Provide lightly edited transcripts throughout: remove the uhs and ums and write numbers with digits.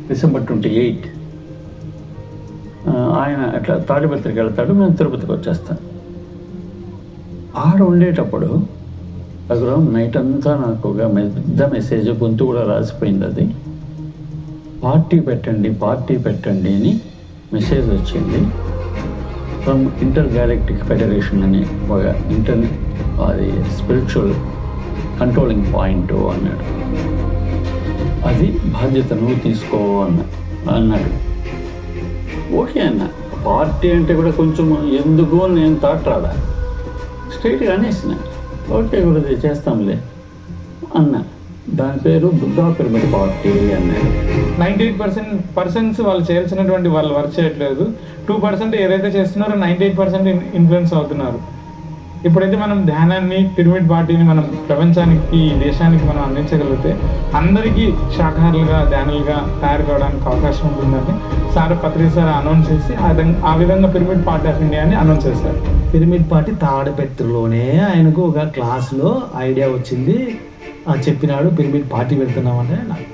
December 28 ఆయన అట్లా తాడిపత్రికి వెళ్తాడు, మేము తిరుపతికి వచ్చేస్తాం. ఆడ ఉండేటప్పుడు అక్కడ నైట్ అంతా నాకు ఒక పెద్ద మెసేజ్, గొంతు కూడా రాసిపోయింది. అది పార్టీ పెట్టండి అని మెసేజ్ వచ్చింది ఫ్రమ్ ఇంటర్ గ్యాలక్టిక్ ఫెడరేషన్ అని ఒక అది స్పిరిచువల్ కంట్రోలింగ్ పాయింట్ అన్నాడు. అది బాధ్యత నువ్వు తీసుకో అన్నాడు. ఓకే అన్న. పార్టీ అంటే కూడా కొంచెం ఎందుకు నేను థాట్ రాదా, స్ట్రైట్గా అనేసిన ఓకే గురుది చేస్తాంలే అన్న. దాని పేరు బుద్ధా పిరమిడ్ పార్టీ అన్నాడు. 98% వాళ్ళు చేయాల్సినటువంటి వాళ్ళు వర్క్ చేయట్లేదు. 2% ఏదైతే చేస్తున్నారో 98% ఇన్ఫ్లుయెన్స్ అవుతున్నారు. ఇప్పుడైతే మనం ధ్యానాన్ని, పిరమిడ్ పార్టీని మనం ప్రపంచానికి, దేశానికి మనం అందించగలిగితే అందరికీ శాఖాహారులుగా, ధ్యానులుగా తయారు కావడానికి అవకాశం ఉంటుందని సార్ పత్రి సార్ అనౌన్స్ చేసి ఆ విధంగా పిరమిడ్ పార్టీ ఆఫ్ ఇండియా అని అనౌన్స్ చేశారు. పిరమిడ్ పార్టీ తాడిపత్రిలోనే ఆయనకు ఒక క్లాస్లో ఐడియా వచ్చింది, చెప్పినాడు పిరమిడ్ పార్టీ పెడుతున్నామంటే నాకు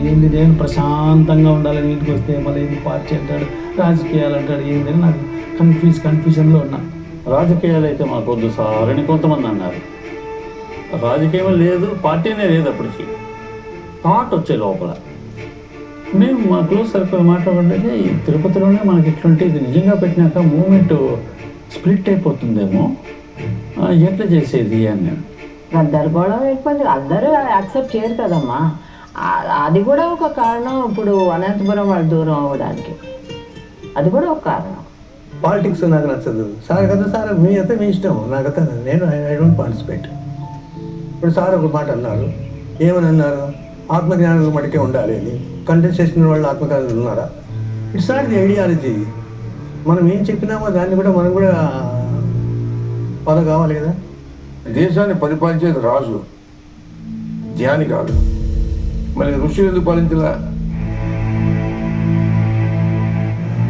ఏంది, నేను ప్రశాంతంగా ఉండాలని ఇంటికి వస్తే మళ్ళీ ఏంది పార్టీ అంటాడు, రాజకీయాలు అంటాడు, ఏంటని నాకు కన్ఫ్యూజన్లో ఉన్నా. రాజకీయాలు అయితే మాకు వద్దు సార్ అని కొంతమంది అన్నారు. రాజకీయం లేదు, పార్టీనే లేదు. అప్పటికి థాట్ వచ్చే లోపల మేము మా క్లోజ్ సర్కిల్ మాట్లాడుకుంటే ఈ తిరుపతిలోనే మనకి ఇట్లాంటి ఇది నిజంగా పెట్టినాక మూమెంట్ స్ప్లిట్ అయిపోతుందేమో, ఎట్లా చేసేది అని. గద్దరు ఎక్కువ అందరూ యాక్సెప్ట్ చేయరు కదమ్మా. అది కూడా ఒక కారణం. ఇప్పుడు అనంతపురం వాళ్ళు దూరం అవ్వడానికి అది కూడా ఒక కారణం. పాలిటిక్స్ నాకు నచ్చదు సార్. కదా సార్, మీ అయితే మీ ఇష్టం, నాకైతే నేను ఐ డోంట్ పార్టిసిపేట్. ఇప్పుడు సార్ ఒక మాట అన్నారు, ఏమని అన్నారు, ఆత్మజ్ఞానులు మటుకే ఉండాలి అని. కంటెస్ట్ చేసిన వాళ్ళు ఆత్మజ్ఞానులు ఉన్నారా? It's not the ideology. మనం ఏం చెప్పినామో దాన్ని కూడా మనం కూడా ఫాలో కావాలి కదా. దేశాన్ని పరిపాలించేది రాజు, ధ్యాని కాదు. మరి ఋషులు ఎందుకు పాలించలా?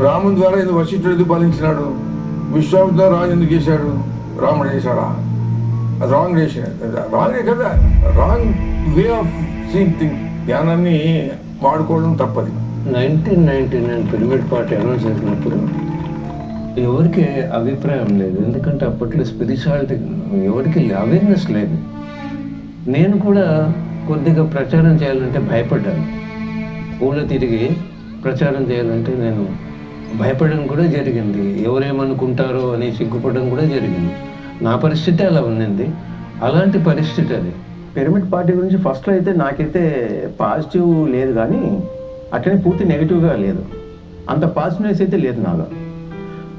రాముని ద్వారా ఎందుకు వశిష్ఠుడు ఎందుకు పాలించినాడు? విశ్వామిత్ర రాజు ఎందుకు చేశాడు? రాముడు చేశాడా? అది రాంగ్ డెసిషన్, రాంగే కదా, wrong way of seeing thing. ధ్యానాన్ని వాడుకోవడం తప్పది. 1999 పిరమిడ్ పార్టీ అనౌన్స్ చేసినప్పుడు ఎవరికి అభిప్రాయం లేదు, ఎందుకంటే అప్పట్లో స్పిరిచువాలిటీ ఎవరికి అవేర్నెస్ లేదు. నేను కూడా కొద్దిగా ప్రచారం చేయాలంటే భయపడ్డాను. ఊళ్ళో తిరిగి ప్రచారం చేయాలంటే నేను భయపడడం కూడా జరిగింది. ఎవరేమనుకుంటారో అని సిగ్గుపడడం కూడా జరిగింది. నా పరిస్థితి అలా ఉన్నింది. అలాంటి పరిస్థితి అది. పిరమిడ్ పార్టీ గురించి ఫస్ట్లో అయితే నాకైతే పాజిటివ్ లేదు, కానీ అట్లనే పూర్తి నెగిటివ్గా లేదు. అంత పాజిటివ్నెస్ అయితే లేదు నాలో.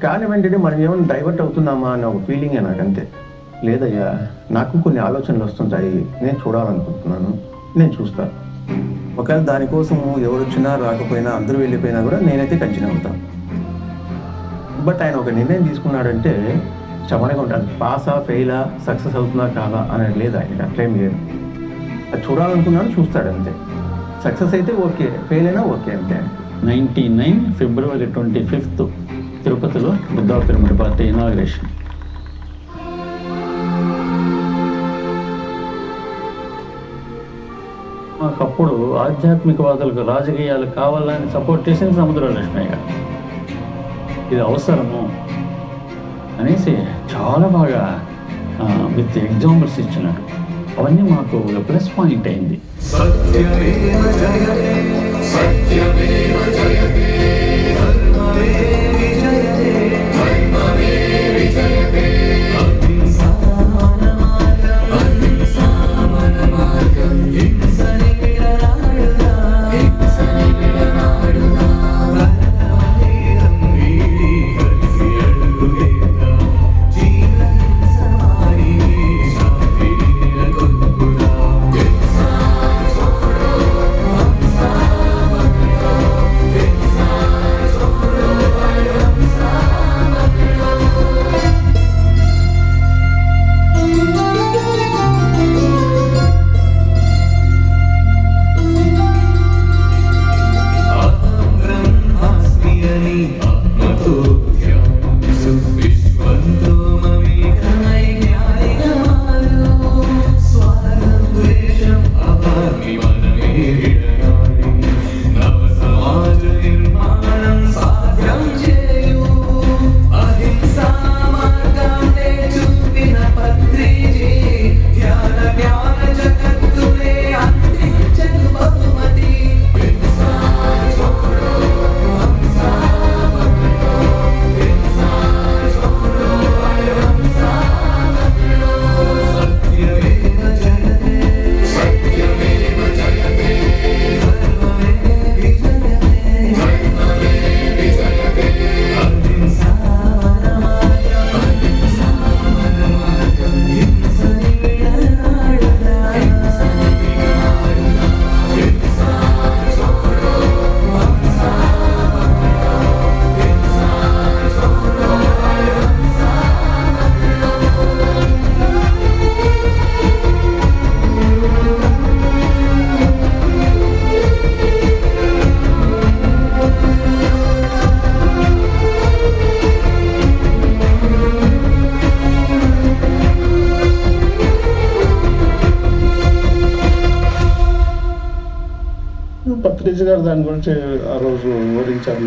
కానీ వెంటనే మనం ఏమైనా డైవర్ట్ అవుతున్నామా అనే ఒక ఫీలింగే నాకంతే. లేదయ్యా, నాకు కొన్ని ఆలోచనలు వస్తుంటాయి, నేను చూడాలనుకుంటున్నాను, నేను చూస్తాను. ఒకవేళ దానికోసం ఎవరు వచ్చినా రాకపోయినా అందరూ వెళ్ళిపోయినా కూడా నేనైతే కంటిన్యూ అవుతాను. బట్ ఆయన ఒక నిర్ణయం తీసుకున్నాడంటే చమనగా ఉంటాడు. పాసా, ఫెయిలా, సక్సెస్ అవుతున్నా కాదా అనేది లేదు ఆయనకి. అట్లేం లేదు. అది చూడాలనుకున్నాను, చూస్తాడు అంతే. సక్సెస్ అయితే ఓకే, ఫెయిల్ అయినా ఓకే అంతే. 99 ఫిబ్రవరి 25 తిరుపతిలో బుద్ధా పిరమిడ్ పార్టీ ఇనాగ్రేషన్. మాకప్పుడు ఆధ్యాత్మికవాదులకు రాజకీయాలు కావాలని సపోర్ట్ చేసింది సముద్ర లక్ష్మయ్య గారు. ఇది అవసరము అనేసి చాలా బాగా విత్ ఎగ్జాంపుల్స్ ఇచ్చినాడు. అవన్నీ మాకు ఒక ప్లస్ పాయింట్ అయింది. పత్రిజ గారు దాని గురించి ఆ రోజు వివరించారు.